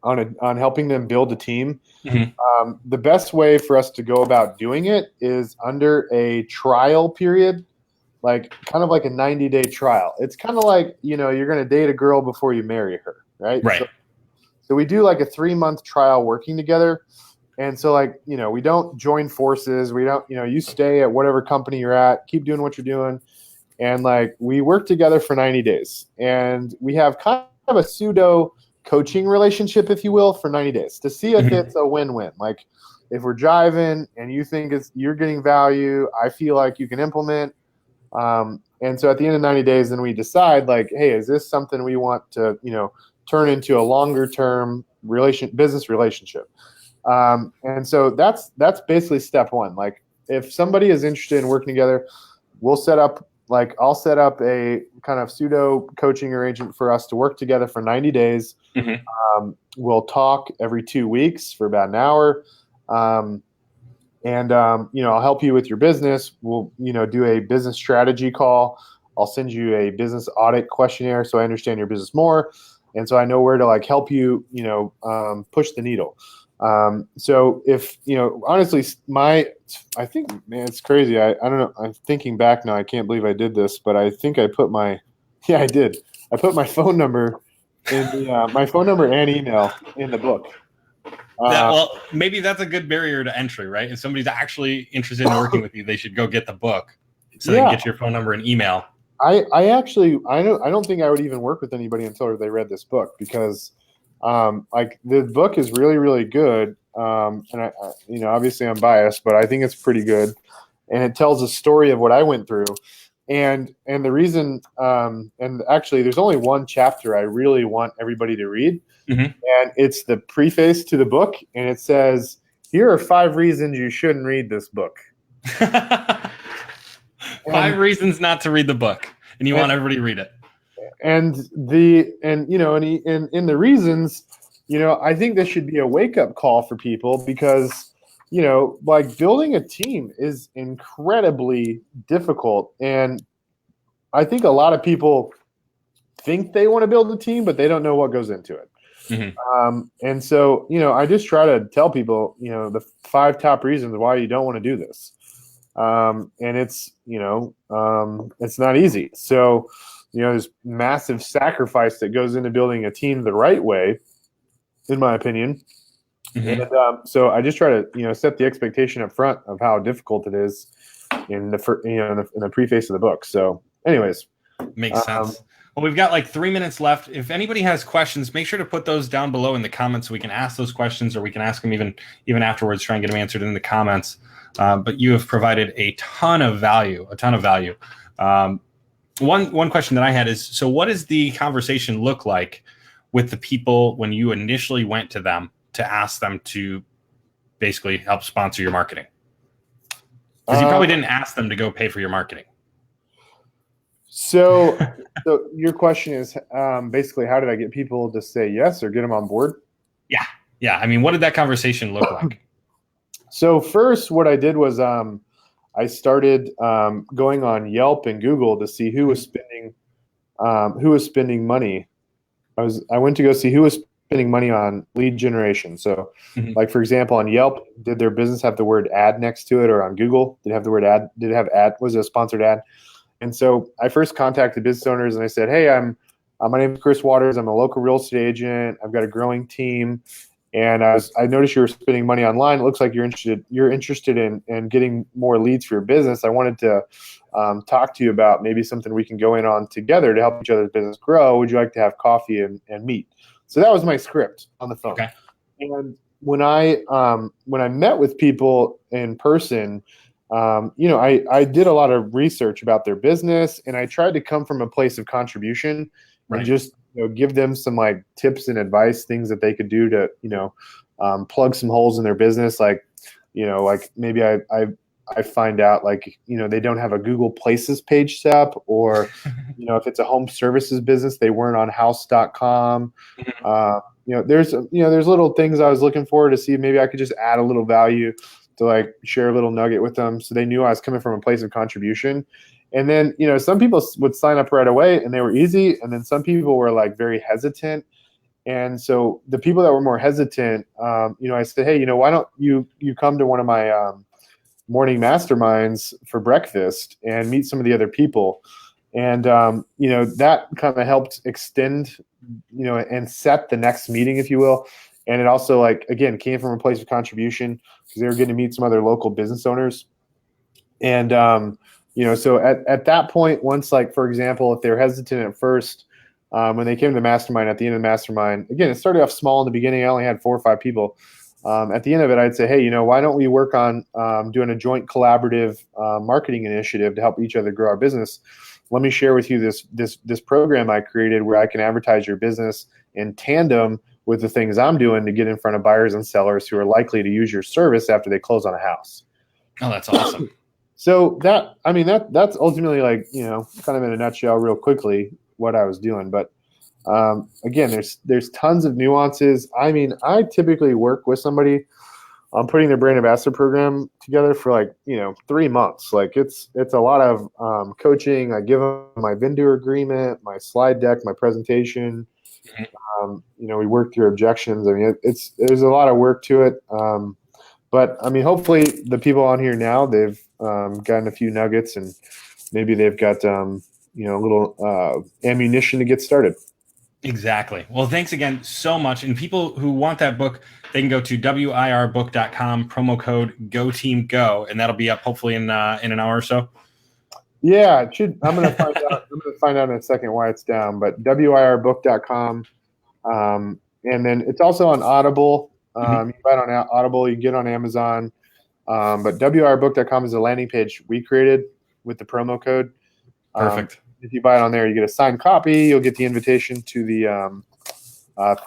Speaker 2: on helping them build a team, the best way for us to go about doing it is under a trial period, like kind of like a 90-day trial. It's kind of like, you're going to date a girl before you marry her, right?
Speaker 1: Right.
Speaker 2: So we do like a 3-month trial working together. And so like, we don't join forces. We don't, you stay at whatever company you're at, keep doing what you're doing. And like, we work together for 90 days and we have kind of a pseudo coaching relationship, if you will, for 90 days to see if it's a win-win. Like if we're driving and you think you're getting value, I feel like you can implement. And so at the end of 90 days, then we decide like, hey, is this something we want to, turn into a longer term business relationship? And so that's basically step one. Like if somebody is interested in working together, I'll set up a kind of pseudo coaching arrangement for us to work together for 90 days. We'll talk every 2 weeks for about an hour. And I'll help you with your business. We'll, do a business strategy call. I'll send you a business audit questionnaire so I understand your business more, and so I know where to like help you, push the needle. So if honestly, I think, man, it's crazy. I don't know. I'm thinking back now. I can't believe I did this, but I think I put yeah, I did. I put my phone number in my phone number and email in the book.
Speaker 1: Well, maybe that's a good barrier to entry, right? If somebody's actually interested in working with you, they should go get the book so they can get your phone number and email.
Speaker 2: I actually I don't think I would even work with anybody until they read this book, because like the book is really, really good. And I obviously I'm biased, but I think it's pretty good, and it tells a story of what I went through. And the reason, and actually, there's only one chapter I really want everybody to read, and it's the preface to the book, and it says, "Here are 5 reasons you shouldn't read this book."
Speaker 1: 5 reasons not to read the book, and you want everybody to read it.
Speaker 2: And in the reasons, I think this should be a wake up call for people, because like building a team is incredibly difficult. And I think a lot of people think they want to build a team, but they don't know what goes into it. And so, I just try to tell people, the 5 top reasons why you don't want to do this. And it's not easy. So, there's massive sacrifice that goes into building a team the right way, in my opinion. And so I just try to set the expectation up front of how difficult it is in the preface of the book. So, anyways,
Speaker 1: makes sense. Well, we've got like 3 minutes left. If anybody has questions, make sure to put those down below in the comments so we can ask those questions, or we can ask them even afterwards. Try and get them answered in the comments. But you have provided a ton of value. One question that I had is, so what does the conversation look like with the people when you initially went to them to ask them to basically help sponsor your marketing? Because you probably didn't ask them to go pay for your marketing.
Speaker 2: So your question is basically, how did I get people to say yes or get them on board?
Speaker 1: Yeah. I mean, what did that conversation look like?
Speaker 2: So first, what I did was I started going on Yelp and Google to see who was spending money. I went to go see who was spending money on lead generation. So, like for example, on Yelp, did their business have the word ad next to it, or on Google, did it have the word ad? Did it have ad? Was it a sponsored ad? And so I first contacted business owners and I said, "Hey, my name is Chris Waters. I'm a local real estate agent. I've got a growing team, and I noticed you were spending money online. It looks like you're interested in getting more leads for your business. I wanted to talk to you about maybe something we can go in on together to help each other's business grow. Would you like to have coffee and meet?" So that was my script on the phone. Okay. And when I met with people in person, I did a lot of research about their business, and I tried to come from a place of contribution, and just give them some like tips and advice, things that they could do to plug some holes in their business. Like maybe I find out like they don't have a Google Places page set up, or if it's a home services business, they weren't on house.com. There's little things I was looking for to see if maybe I could just add a little value, to like share a little nugget with them, so they knew I was coming from a place of contribution. And then, some people would sign up right away and they were easy. And then some people were like very hesitant. And so the people that were more hesitant, I said, "Hey, why don't you come to one of my morning masterminds for breakfast and meet some of the other people?" And, that kind of helped extend, and set the next meeting, if you will. And it also, like, again, came from a place of contribution, because they were getting to meet some other local business owners. And, so at that point, once, like, for example, if they were hesitant at first, when they came to the mastermind, at the end of the mastermind, again, it started off small in the beginning. I only had 4 or 5 people. At the end of it, I'd say, "Hey, why don't we work on doing a joint collaborative marketing initiative to help each other grow our business? Let me share with you this program I created where I can advertise your business in tandem with the things I'm doing to get in front of buyers and sellers who are likely to use your service after they close on a house."
Speaker 1: Oh, that's awesome.
Speaker 2: So that's ultimately, like, kind of in a nutshell, real quickly, what I was doing. But again, there's tons of nuances. I mean, I typically work with somebody I'm putting the brand ambassador program together for like, 3 months. Like it's a lot of coaching. I give them my vendor agreement, my slide deck, my presentation. We work through objections. I mean, there's a lot of work to it. But I mean, hopefully the people on here now, they've gotten a few nuggets, and maybe they've got a little ammunition to get started.
Speaker 1: Exactly. Well, thanks again so much. And people who want that book, they can go to wirbook.com, promo code GoTeamGo, and that'll be up hopefully in an hour or so.
Speaker 2: Yeah, it should. I'm gonna find out. I'm gonna find out in a second why it's down. But wirbook.com, and then it's also on Audible. You can buy it on Audible. You can get it on Amazon. But wirbook.com is a landing page we created with the promo code.
Speaker 1: Perfect.
Speaker 2: If you buy it on there, you get a signed copy. You'll get the invitation to the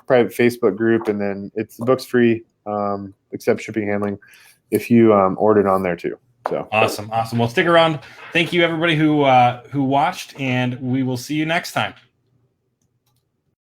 Speaker 2: private Facebook group, and then the book's free, except shipping handling, if you order it on there too. So
Speaker 1: awesome. Well, stick around. Thank you everybody who watched, and we will see you next time.